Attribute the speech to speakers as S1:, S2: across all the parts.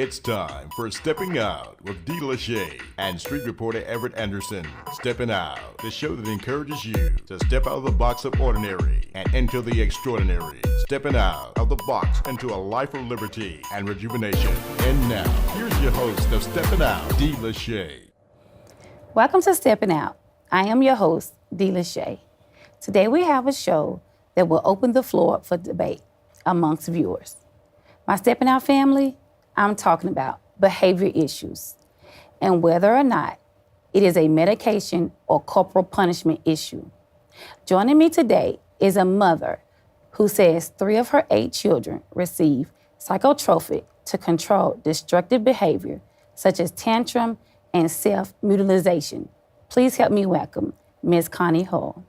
S1: It's time for Stepping Out with D. Lachey and street reporter Everett Anderson. Stepping Out, the show that encourages you to step out of the box of ordinary and into the extraordinary. Stepping out of the box into a life of liberty and rejuvenation. And now, here's your host of Stepping Out, D. Lachey.
S2: Welcome to Stepping Out. I am your host, D. Lachey. Today we have a show that will open the floor for debate amongst viewers. My Stepping Out family, I'm talking about behavior issues and whether or not it is a medication or corporal punishment issue. Joining me today is a mother who says 3 of her 8 children receive psychotropic to control destructive behavior such as tantrum and self-mutilation. Please help me welcome Ms. Connie Hull.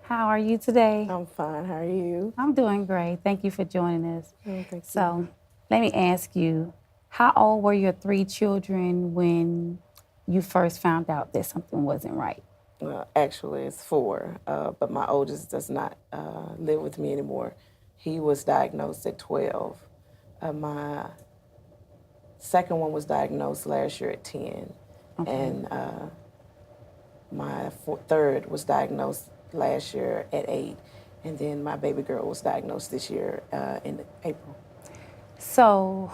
S2: How are you today?
S3: I'm fine. How are you?
S2: I'm doing great. Thank you for joining us.
S3: Oh, thank you.
S2: So let me ask you, how old were your 3 children when you first found out that something wasn't right?
S3: Actually, it's 4, but my oldest does not live with me anymore. He was diagnosed at 12. My second one was diagnosed last year at 10. Okay. And my third was diagnosed last year at 8. And then my baby girl was diagnosed this year in April.
S2: So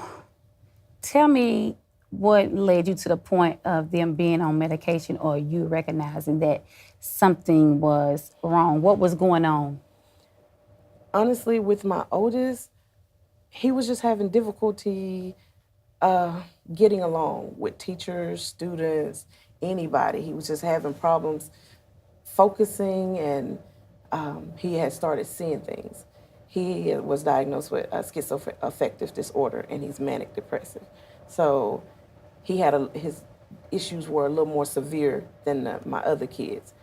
S2: tell me what led you to the point of them being on medication or you recognizing that something was wrong. What was going on?
S3: Honestly, with my oldest, he was just having difficulty getting along with teachers, students, anybody. He was just having problems focusing, and he had started seeing things. He was diagnosed with schizoaffective disorder, and he's manic depressive. So he had his issues were a little more severe than my other kids.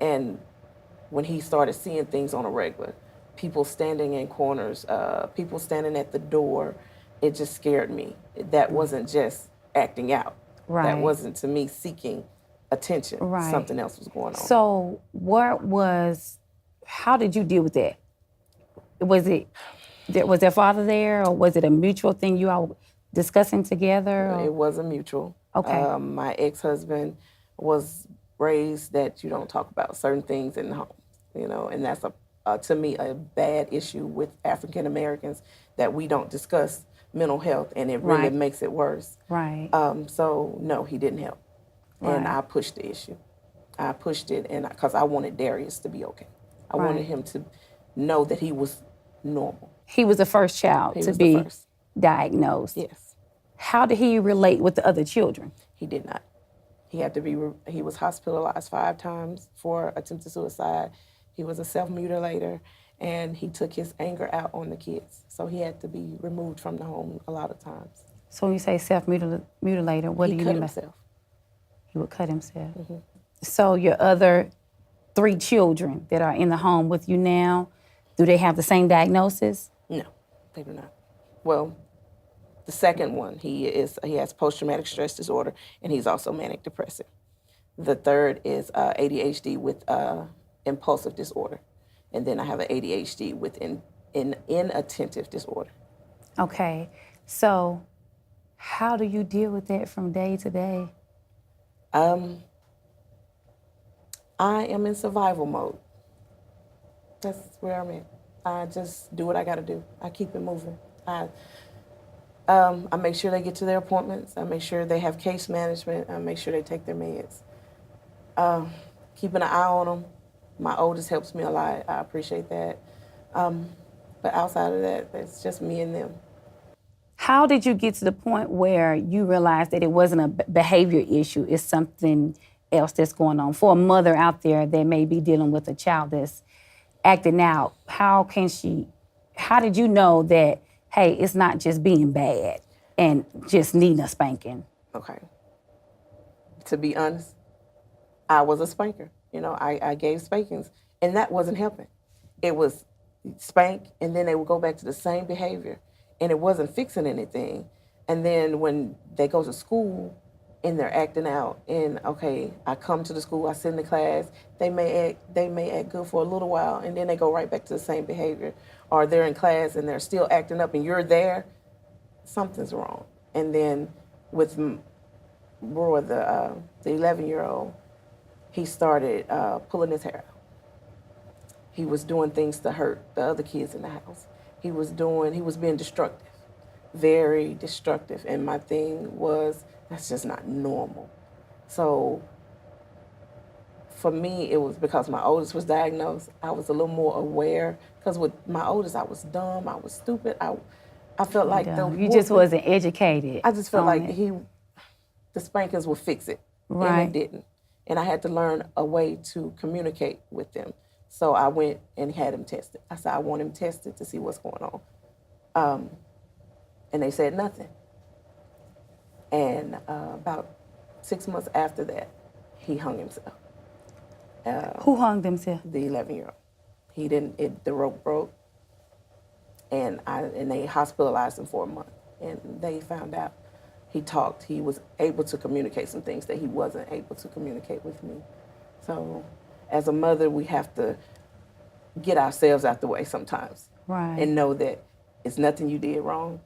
S3: And when he started seeing things on a regular, people standing in corners, people standing at the door, it just scared me. That wasn't just acting out.
S2: Right.
S3: That wasn't, to me, seeking attention.
S2: Right.
S3: Something else was going on.
S2: So how did you deal with that? Was their father there, or was it a mutual thing you all discussing together? Or?
S3: It was a mutual.
S2: Okay.
S3: My ex-husband was raised that you don't talk about certain things in the home, and that's to me a bad issue with African Americans, that we don't discuss mental health, and it really makes it worse.
S2: Right.
S3: So no, he didn't help, and I pushed the issue. I pushed it, and because I wanted Darius to be okay. I wanted him to know that he was normal. He
S2: was the first child to be diagnosed.
S3: Yes.
S2: How did he relate with the other children?
S3: He did not. He was hospitalized 5 times for attempted suicide. He was a self-mutilator, and he took his anger out on the kids. So he had to be removed from the home a lot of times.
S2: So when you say self-mutilator, what do you mean by?
S3: He cut himself.
S2: He would cut himself.
S3: Mm-hmm.
S2: So your other 3 children that are in the home with you now, do they have the same diagnosis?
S3: No, they do not. Well, the second one, he has post-traumatic stress disorder, and he's also manic depressive. The third is ADHD with impulsive disorder, and then I have an ADHD with inattentive disorder.
S2: Okay, so how do you deal with that from day to day?
S3: I am in survival mode. That's where I'm at. I just do what I got to do. I keep it moving. I make sure they get to their appointments. I make sure they have case management. I make sure they take their meds. Keeping an eye on them. My oldest helps me a lot. I appreciate that. But outside of that, it's just me and them.
S2: How did you get to the point where you realized that it wasn't a behavior issue, it's something else that's going on? For a mother out there that may be dealing with a child that's acting out, how did you know that, hey, it's not just being bad and just needing a spanking?
S3: Okay. To be honest, I was a spanker. I gave spankings, and that wasn't helping. It was spank, and then they would go back to the same behavior, and it wasn't fixing anything. And then when they go to school and they're acting out, and okay, I come to the school, I sit in the class, they may act good for a little while, and then they go right back to the same behavior. Or they're in class and they're still acting up, and you're there, something's wrong. And then with Roy, the 11-year-old, he started pulling his hair out. He was doing things to hurt the other kids in the house. He was being destructive, very destructive. And my thing was, that's just not normal. So for me, it was because my oldest was diagnosed, I was a little more aware. Because with my oldest, I was dumb, I was stupid. I felt like
S2: you just wasn't educated.
S3: I just felt like the spankings would fix it.
S2: Right.
S3: And it didn't. And I had to learn a way to communicate with them. So I went and had him tested. I said, I want him tested to see what's going on. And they said nothing. And about 6 months after that, he hung himself.
S2: Who hung themselves?
S3: The 11-year-old. The rope broke. And they hospitalized him for a month. And they found out he talked. He was able to communicate some things that he wasn't able to communicate with me. So as a mother, we have to get ourselves out the way sometimes.
S2: Right.
S3: And know that it's nothing you did wrong.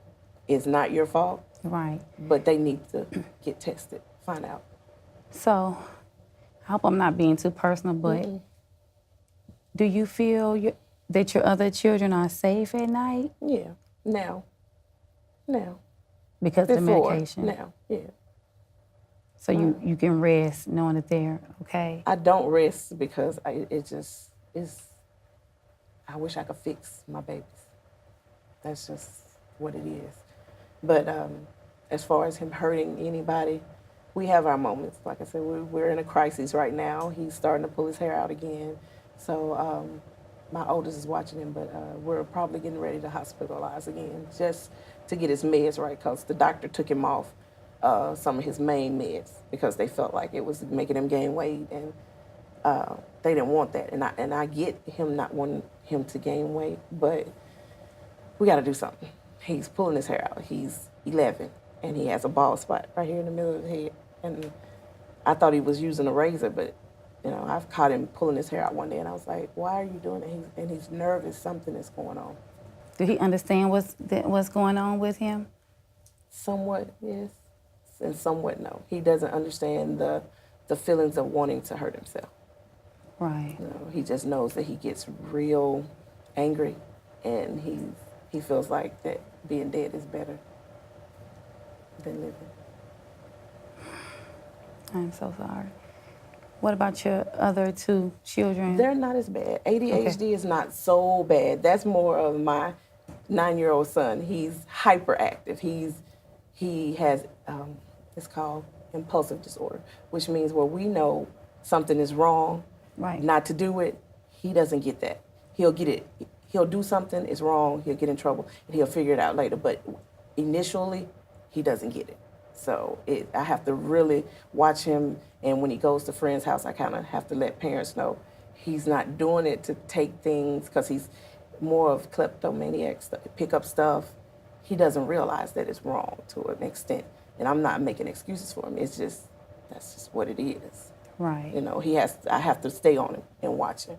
S3: It's not your fault.
S2: Right.
S3: But they need to get tested, find out.
S2: So I hope I'm not being too personal, but do you feel that your other children are safe at night?
S3: Yeah, now.
S2: Because of the
S3: Before,
S2: medication?
S3: now, yeah.
S2: So you can rest knowing that they're okay?
S3: I don't rest because I wish I could fix my babies. That's just what it is. But as far as him hurting anybody, we have our moments. Like I said, we're in a crisis right now. He's starting to pull his hair out again. So my oldest is watching him, but we're probably getting ready to hospitalize again just to get his meds right, because the doctor took him off some of his main meds because they felt like it was making him gain weight, and they didn't want that. And I get him not wanting him to gain weight, but we got to do something. He's pulling his hair out. He's 11, and he has a bald spot right here in the middle of his head. And I thought he was using a razor, but I've caught him pulling his hair out one day, and I was like, "Why are you doing it?" And he's nervous. Something is going on.
S2: Do he understand what's going on with him?
S3: Somewhat, yes, and somewhat no. He doesn't understand the feelings of wanting to hurt himself.
S2: Right.
S3: He just knows that he gets real angry, and he feels like that being dead is better than living.
S2: I'm so sorry. What about your other two children?
S3: They're not as bad. ADHD is not so bad. That's more of my 9-year-old son. He's hyperactive. He has it's called impulsive disorder, which means where we know something is wrong,
S2: right,
S3: not to do it. He doesn't get that. He'll get it. He'll do something, it's wrong, he'll get in trouble, and he'll figure it out later. But initially, he doesn't get it. So I have to really watch him, and when he goes to friends' house, I kind of have to let parents know he's not doing it to take things, because he's more of kleptomaniac, pick up stuff. He doesn't realize that it's wrong to an extent, and I'm not making excuses for him. That's just what it is.
S2: Right.
S3: I have to stay on him and watch him.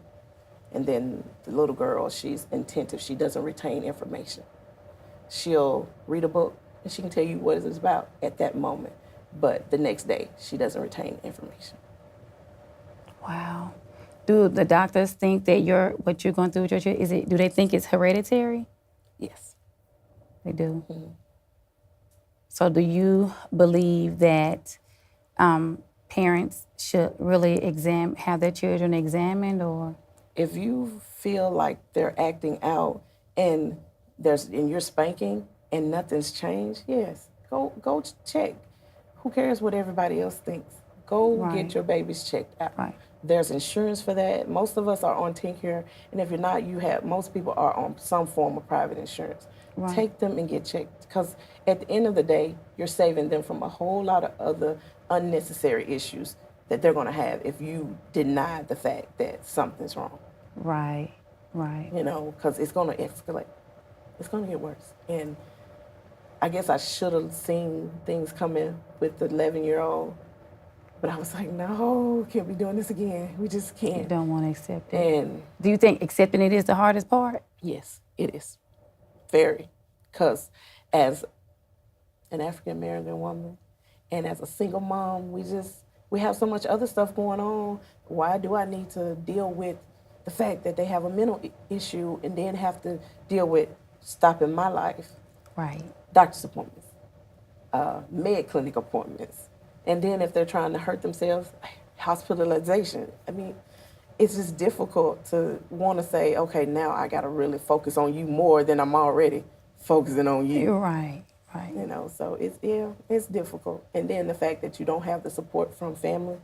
S3: And then the little girl, she's attentive. She doesn't retain information. She'll read a book, and she can tell you what it's about at that moment. But the next day, she doesn't retain information.
S2: Wow. Do the doctors think that what you're going through with your children, do they think it's hereditary?
S3: Yes.
S2: They do?
S3: Mm-hmm.
S2: So do you believe that parents should really have their children examined, or?
S3: If you feel like they're acting out and you're spanking and nothing's changed, yes, go check. Who cares what everybody else thinks? Go get your babies checked out.
S2: Right.
S3: There's insurance for that. Most of us are on TennCare, and if you're not, most people are on some form of private insurance. Right. Take them and get checked, because at the end of the day, you're saving them from a whole lot of other unnecessary issues that they're going to have if you deny the fact that something's wrong.
S2: Right.
S3: Because it's going to escalate. It's going to get worse. And I guess I should have seen things coming with the 11-year-old, but I was like, no, can't be doing this again. We just can't.
S2: You don't want to accept it.
S3: And
S2: do you think accepting it is the hardest part?
S3: Yes, it is. Very. Because as an African American woman, and as a single mom, we have so much other stuff going on. Why do I need to deal with the fact that they have a mental issue and then have to deal with stopping my life?
S2: Right.
S3: Doctor's appointments, med clinic appointments, and then if they're trying to hurt themselves, hospitalization. I mean, it's just difficult to want to say, okay, now I got to really focus on you more than I'm already focusing on you.
S2: You're right. Right.
S3: You know, so it's difficult. And then the fact that you don't have the support from family.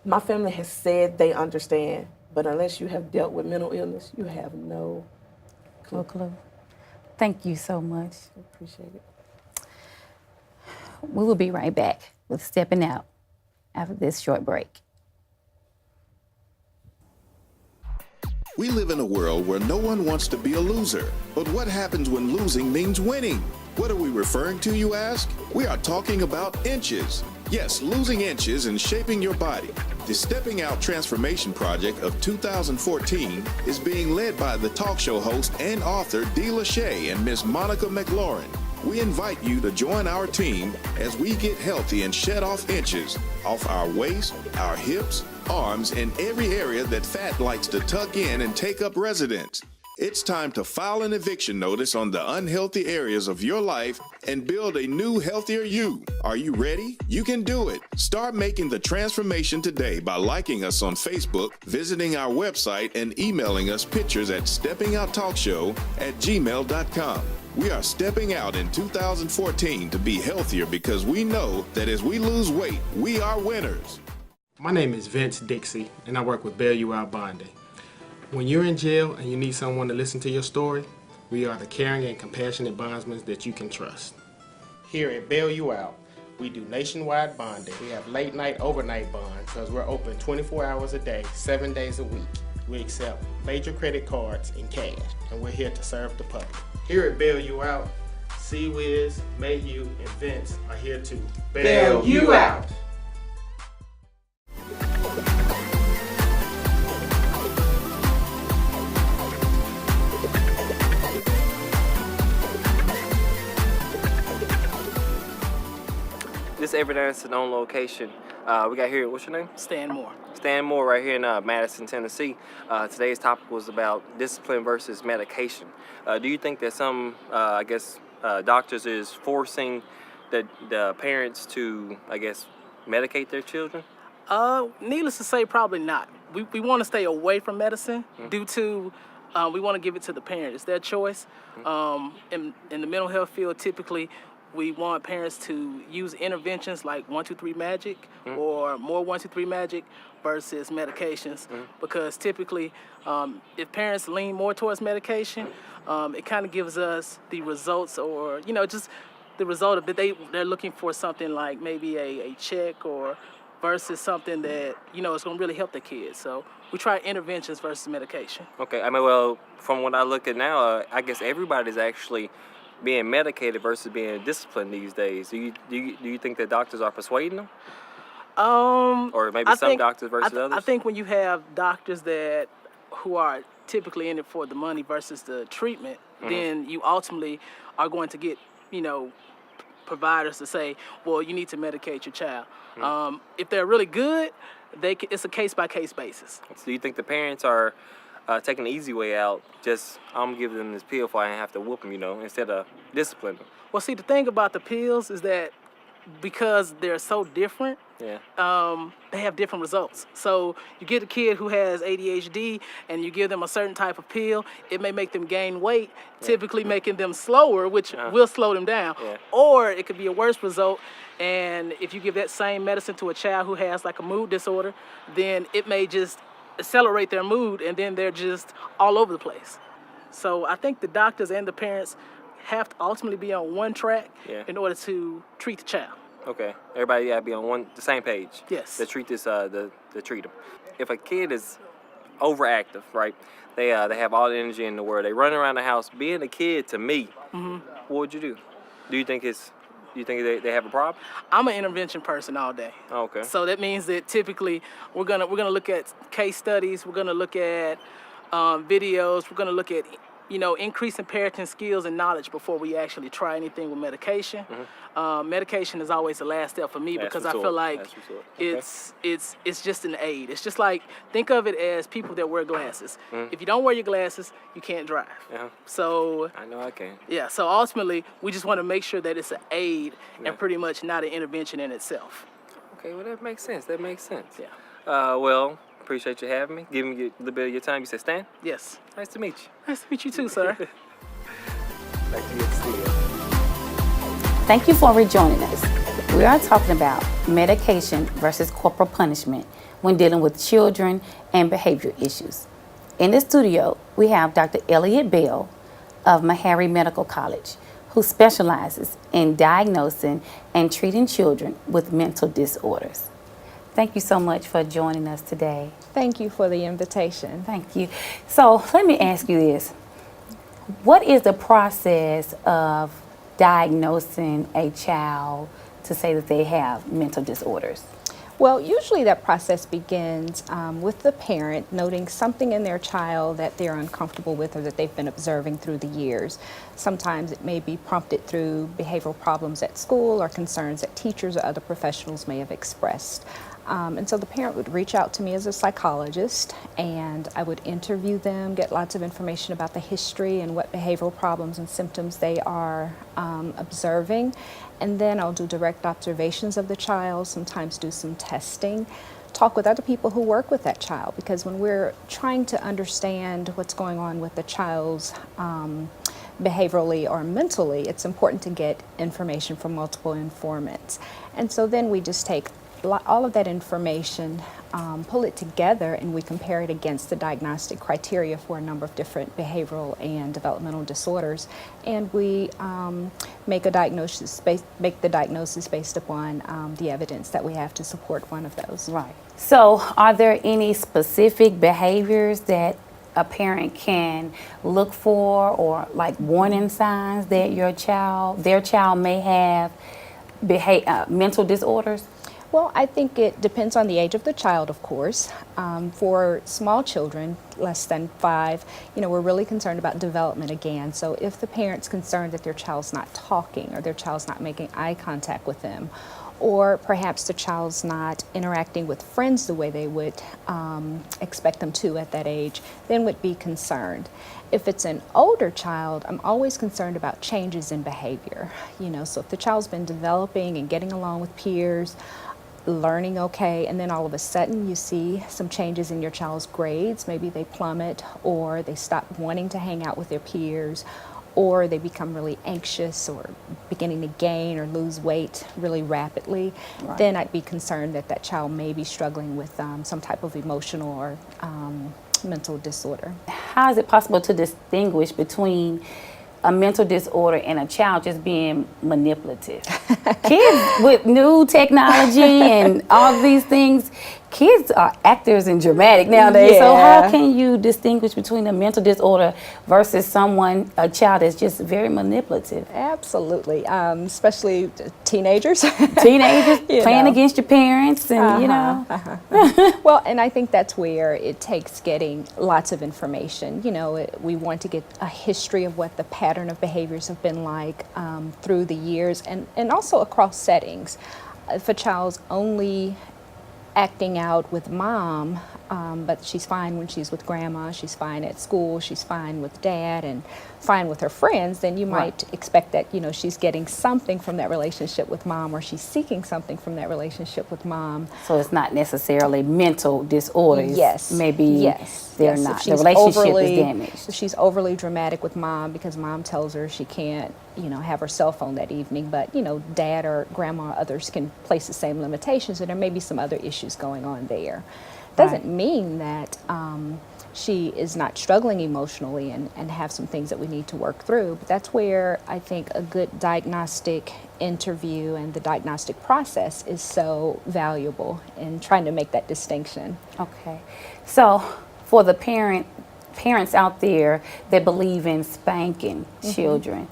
S3: My family has said they understand, but unless you have dealt with mental illness, you have no clue.
S2: No clue. Thank you so much.
S3: I appreciate it.
S2: We will be right back with Stepping Out after this short break.
S4: We live in a world where no one wants to be a loser. But what happens when losing means winning? What are we referring to, you ask? We are talking about inches. Yes, losing inches and shaping your body. The Stepping Out Transformation Project of 2014 is being led by the talk show host and author Dee Lachey and Miss Monica McLaurin. We invite you to join our team as we get healthy and shed off inches off our waist, our hips, arms, and every area that fat likes to tuck in and take up residence. It's time to file an eviction notice on the unhealthy areas of your life and build a new, healthier you. Are you ready? You can do it. Start making the transformation today by liking us on Facebook, visiting our website, and emailing us pictures at steppingouttalkshow@gmail.com. We are stepping out in 2014 to be healthier because we know that as we lose weight, we are winners.
S5: My name is Vince Dixie, and I work with Bail You Out Bonding. When you're in jail and you need someone to listen to your story, we are the caring and compassionate bondsmen that you can trust. Here at Bail You Out, we do nationwide bonding. We have late night, overnight bond because we're open 24 hours a day, 7 days a week. We accept major credit cards and cash, and we're here to serve the public. Here at Bail You Out, C-Wiz, Mayhew, and Vince are here to bail you out.
S6: This is Everett Anderson on location. We got here, what's your name?
S7: Stan Moore.
S6: Stan Moore right here in Madison, Tennessee. Today's topic was about discipline versus medication. Do you think that some, doctors is forcing the parents to, medicate their children?
S7: Needless to say, probably not. We want to stay away from medicine due to we want to give it to the parents. It's their choice. In the mental health field, typically, we want parents to use interventions like 1-2-3 Magic or more 1-2-3 Magic versus medications because typically if parents lean more towards medication, it kind of gives us the results or, just the result of it. They're looking for something like maybe a check or versus something that, is going to really help the kids. So we try interventions versus medication.
S6: Okay, from what I look at now, I guess everybody's actually being medicated versus being disciplined these days. Do you think that doctors are persuading them? Or maybe some doctors versus others?
S7: I think when you have doctors who are typically in it for the money versus the treatment, then you ultimately are going to get, providers to say, well, you need to medicate your child. If they're really good, it's a case-by-case basis.
S6: So do you think the parents are taking the easy way out, I'm gonna give them this pill before I have to whoop them, instead of discipline them?
S7: Well, see, the thing about the pills is that because they're so different, they have different results. So you get a kid who has ADHD and you give them a certain type of pill, it may make them gain weight, typically making them slower, which will slow them down. Or it could be a worse result, and if you give that same medicine to a child who has like a mood disorder, then it may just accelerate their mood and then they're just all over the place. So I think the doctors and the parents have to ultimately be on one track in order to treat the child.
S6: Okay, everybody gotta be on the same page.
S7: Yes.
S6: To treat this, to treat them. If a kid is overactive, right? They have all the energy in the world. They run around the house. Being a kid, to me, what would you do? Do you think they have a problem?
S7: I'm an intervention person all day.
S6: Okay.
S7: So that means that typically we're gonna look at case studies. We're gonna look at videos. We're gonna look at increasing parenting skills and knowledge before we actually try anything with medication. Medication is always the last step for me because I feel like it's just an aid. It's just like, think of it as people that wear glasses. If you don't wear your glasses, you can't drive. So
S6: I know I can.
S7: yeah, so ultimately we just want to make sure that it's an aid and pretty much not an intervention in itself.
S6: Okay, well that makes sense. That makes sense.
S7: Yeah.
S6: Well, appreciate you having me, giving me a little bit of your time. You said Stan?
S7: Yes.
S6: Nice to meet you.
S7: Nice to meet you too, sir.
S6: Like to get to see you.
S2: Thank you for rejoining us. We are talking about medication versus corporal punishment when dealing with children and behavior issues. In the studio, we have Dr. Elliot Bell of Meharry Medical College, who specializes in diagnosing and treating children with mental disorders. Thank you so much for joining us today.
S8: Thank you for the invitation.
S2: Thank you. So let me ask you this. What is the process of diagnosing a child to say that they have mental disorders?
S8: Well, usually that process begins with the parent noting something in their child that they're uncomfortable with or that they've been observing through the years. Sometimes it may be prompted through behavioral problems at school or concerns that teachers or other professionals may have expressed. And so the parent would reach out to me as a psychologist, and I would interview them, get lots of information about the history and what behavioral problems and symptoms they are observing. And then I'll do direct observations of the child, sometimes do some testing, talk with other people who work with that child, because when we're trying to understand what's going on with the child's behaviorally or mentally, it's important to get information from multiple informants. And so then we just take all of that information, pull it together, and we compare it against the diagnostic criteria for a number of different behavioral and developmental disorders, and we make the diagnosis based upon the evidence that we have to support one of those.
S2: Right. So are there any specific behaviors that a parent can look for, or like warning signs that their child may have mental disorders?
S8: Well, I think it depends on the age of the child, of course. For small children, less than 5, we're really concerned about development again. So if the parent's concerned that their child's not talking or their child's not making eye contact with them, or perhaps the child's not interacting with friends the way they would expect them to at that age, then would be concerned. If it's an older child, I'm always concerned about changes in behavior. So if the child's been developing and getting along with peers, learning okay, and then all of a sudden you see some changes in your child's grades, maybe they plummet, or they stop wanting to hang out with their peers, or they become really anxious or beginning to gain or lose weight really rapidly, right, then I'd be concerned that that child may be struggling with some type of emotional or mental disorder.
S2: How is it possible to distinguish between a mental disorder and a child just being manipulative? Kids with new technology and all these things, kids are actors and dramatic nowadays.
S8: Yeah.
S2: So how can you distinguish between a mental disorder versus a child that's just very manipulative?
S8: Absolutely, especially teenagers.
S2: Teenagers playing against your parents and,
S8: Well, and I think that's where it takes getting lots of information. We want to get a history of what the pattern of behaviors have been like through the years, and also across settings. If a child's only acting out with mom, but she's fine when she's with grandma, she's fine at school, she's fine with dad, and fine with her friends, then you might expect that, she's getting something from that relationship with mom, or she's seeking something from that relationship with mom.
S2: So it's not necessarily mental disorders.
S8: Yes.
S2: Maybe they're not.
S8: If
S2: The relationship is damaged.
S8: If she's overly dramatic with mom because mom tells her she can't, have her cell phone that evening, but, dad or grandma or others can place the same limitations, and there may be some other issues going on there. Doesn't mean that she is not struggling emotionally and have some things that we need to work through, but that's where I think a good diagnostic interview and the diagnostic process is so valuable in trying to make that distinction.
S2: Okay. So for the parents out there that believe in spanking children,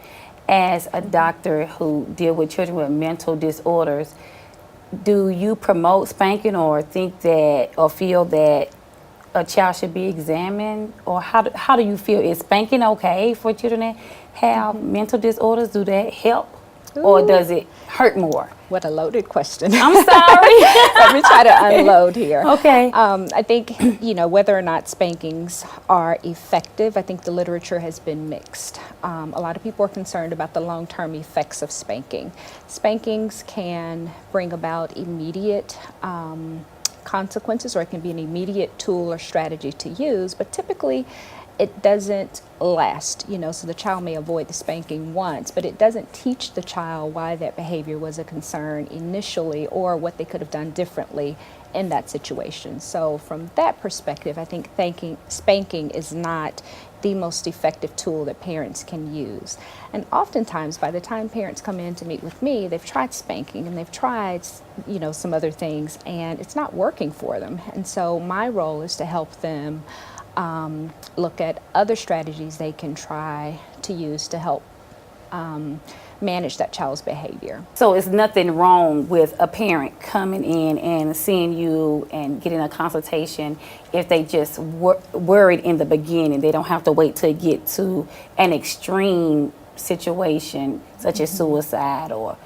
S2: as a doctor who deal with children with mental disorders, do you promote spanking, or think that, or feel that a child should be examined, or how do you feel? Is spanking okay for children that have mental disorders? Do that help, or does it hurt more?
S8: What a loaded question.
S2: I'm sorry.
S8: Let me try to unload here.
S2: Okay.
S8: I think, whether or not spankings are effective, I think the literature has been mixed. A lot of people are concerned about the long-term effects of spanking. Spankings can bring about immediate consequences, or it can be an immediate tool or strategy to use, but typically it doesn't last, so the child may avoid the spanking once, but it doesn't teach the child why that behavior was a concern initially, or what they could have done differently in that situation. So from that perspective, I think spanking is not the most effective tool that parents can use. And oftentimes, by the time parents come in to meet with me, they've tried spanking and they've tried, some other things, and it's not working for them. And so my role is to help them look at other strategies they can try to use to help manage that child's behavior.
S2: So it's nothing wrong with a parent coming in and seeing you and getting a consultation if they just worried in the beginning. They don't have to wait till it get to an extreme situation such as suicide or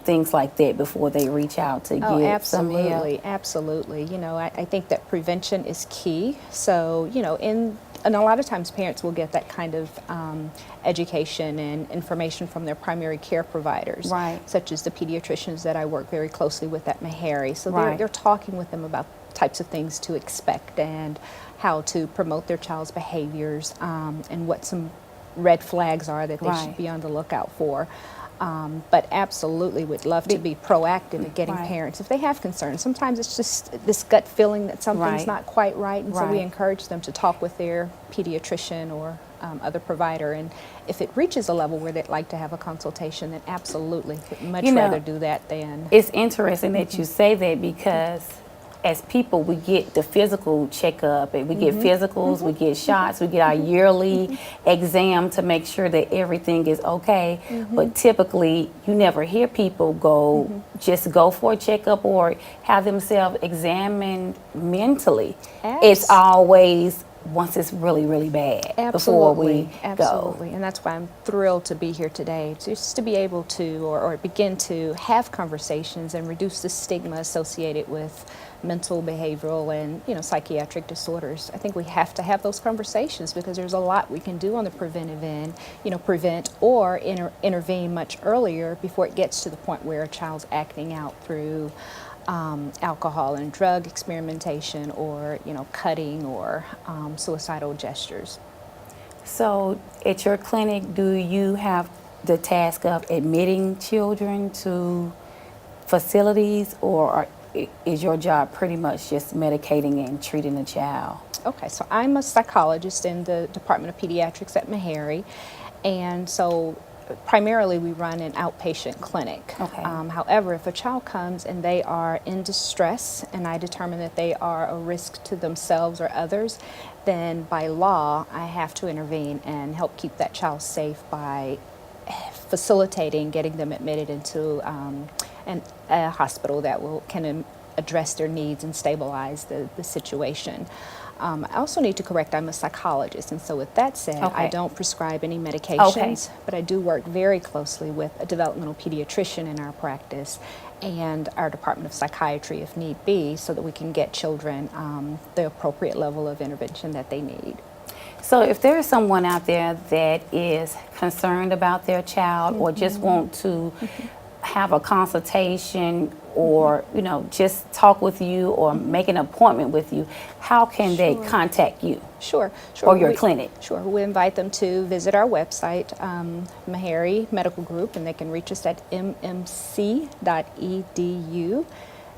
S2: things like that before they reach out to get some help.
S8: Absolutely. I think that prevention is key. So, and a lot of times parents will get that kind of education and information from their primary care providers,
S2: right,
S8: such as the pediatricians that I work very closely with at Meharry. So
S2: right,
S8: they're talking with them about types of things to expect and how to promote their child's behaviors, and what some red flags are that they
S2: right,
S8: should be on the lookout for. But absolutely would love to be proactive at getting
S2: right,
S8: parents, if they have concerns. Sometimes it's just this gut feeling that something's
S2: right,
S8: not quite right, and so we
S2: right,
S8: encourage them to talk with their pediatrician or other provider. And if it reaches a level where they'd like to have a consultation, then absolutely would much rather do that than...
S2: It's interesting that you say that, because as people, we get the physical checkup, and we get physicals, we get shots, we get our yearly exam to make sure that everything is okay. But typically, you never hear people just go for a checkup or have themselves examined mentally. It's always once it's really, really bad before we go.
S8: And that's why I'm thrilled to be here today, just to be able to, or begin to have conversations and reduce the stigma associated with mental, behavioral, and psychiatric disorders. I think we have to have those conversations, because there's a lot we can do on the preventive end, prevent or intervene much earlier before it gets to the point where a child's acting out through alcohol and drug experimentation, or cutting, or suicidal gestures. So at your clinic, do you have the task of admitting children to facilities, or is your job pretty much just medicating and treating the child? Okay, so I'm a psychologist in the Department of Pediatrics at Meharry, and so primarily we run an outpatient clinic.
S2: Okay.
S8: However, if a child comes and they are in distress, and I determine that they are a risk to themselves or others, then by law I have to intervene and help keep that child safe by facilitating getting them admitted into a hospital that can address their needs and stabilize the situation. I also need to correct, I'm a psychologist, and so with that said, I don't prescribe any medications, but I do work very closely with a developmental pediatrician in our practice and our Department of Psychiatry if need be, so that we can get children the appropriate level of intervention that they need.
S2: So if there is someone out there that is concerned about their child, or just want to have a consultation, or just talk with you, or make an appointment with you, how can they contact you?
S8: Sure.
S2: Or your clinic?
S8: Sure. We invite them to visit our website, Meharry Medical Group, and they can reach us at mmc.edu,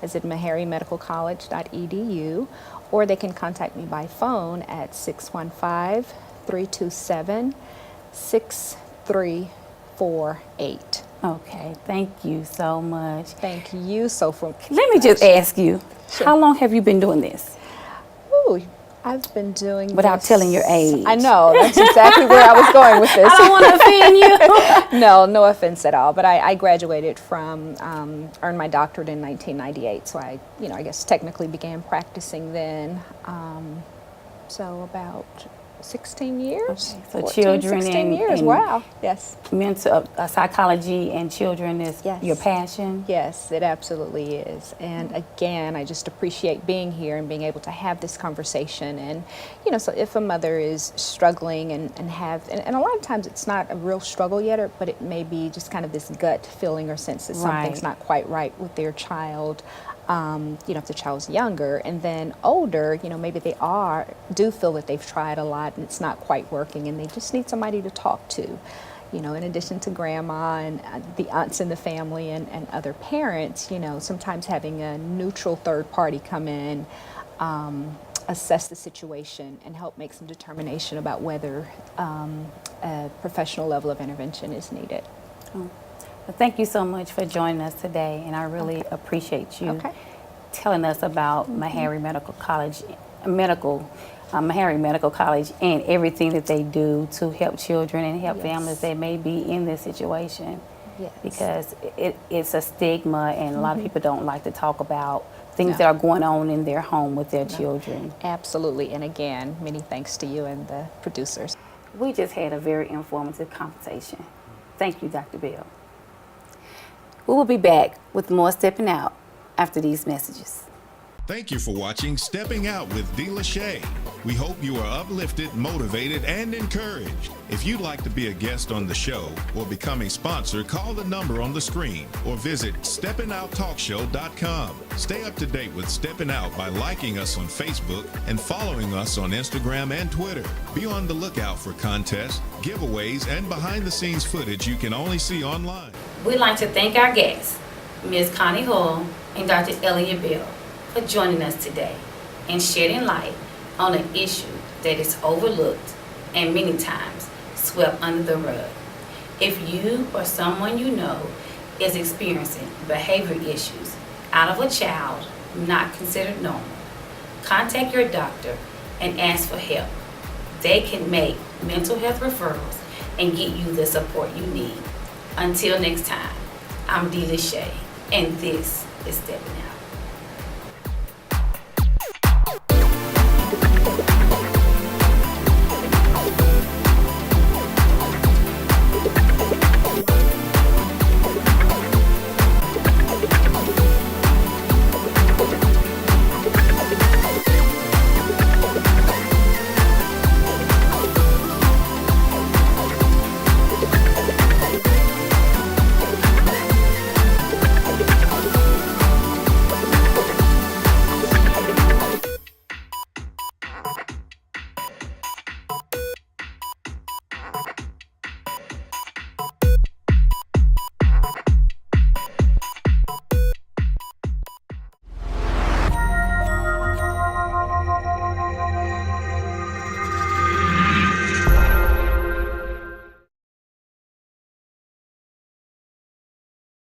S8: as in meharrymedicalcollege.edu, or they can contact me by phone at 615-327-6348.
S2: Okay, thank you so much.
S8: Thank you so much.
S2: Let me just ask you, how long have you been doing this?
S8: Ooh, I've been doing
S2: Without
S8: this.
S2: telling your age.
S8: I know, that's exactly where I was going with this.
S2: I don't want to offend you.
S8: No offense at all. But I graduated from, earned my doctorate in 1998, so I guess technically began practicing then. So about 16 years.
S2: Okay, so
S8: 14,
S2: children
S8: 16 years.
S2: and
S8: Wow. Yes.
S2: mental psychology and children is
S8: Yes.
S2: your passion?
S8: Yes, it absolutely is. And again, I just appreciate being here and being able to have this conversation. And, you know, so if a mother is struggling and a lot of times it's not a real struggle yet, but it may be just kind of this gut feeling or sense that something's
S2: Right.
S8: not quite right with their child. You know, if the child's younger, and then older, you know, maybe they do feel that they've tried a lot and it's not quite working, and they just need somebody to talk to. You know, in addition to grandma and the aunts in the family and other parents, you know, sometimes having a neutral third party come in, assess the situation, and help make some determination about whether a professional level of intervention is needed.
S2: Well, thank you so much for joining us today, and I really appreciate you telling us about Meharry Medical College, Meharry Medical College, and everything that they do to help children and help families that may be in this situation.
S8: Yes.
S2: Because it's a stigma, and a lot of people don't like to talk about things that are going on in their home with their children.
S8: Absolutely. And again, many thanks to you and the producers.
S2: We just had a very informative conversation. Thank you, Dr. Bell. We will be back with more Stepping Out after these messages.
S4: Thank you for watching Stepping Out with D. Lachey. We hope you are uplifted, motivated, and encouraged. If you'd like to be a guest on the show or become a sponsor, call the number on the screen or visit steppinouttalkshow.com. Stay up to date with Stepping Out by liking us on Facebook and following us on Instagram and Twitter. Be on the lookout for contests, giveaways, and behind-the-scenes footage you can only see online.
S2: We'd like to thank our guests, Ms. Connie Hall and Dr. Elliott Bell, for joining us today and shedding light on an issue that is overlooked and many times swept under the rug. If you or someone you know is experiencing behavior issues out of a child not considered normal, contact your doctor and ask for help. They can make mental health referrals and get you the support you need. Until next time, I'm Dee Lachey, and this is Stepping Out.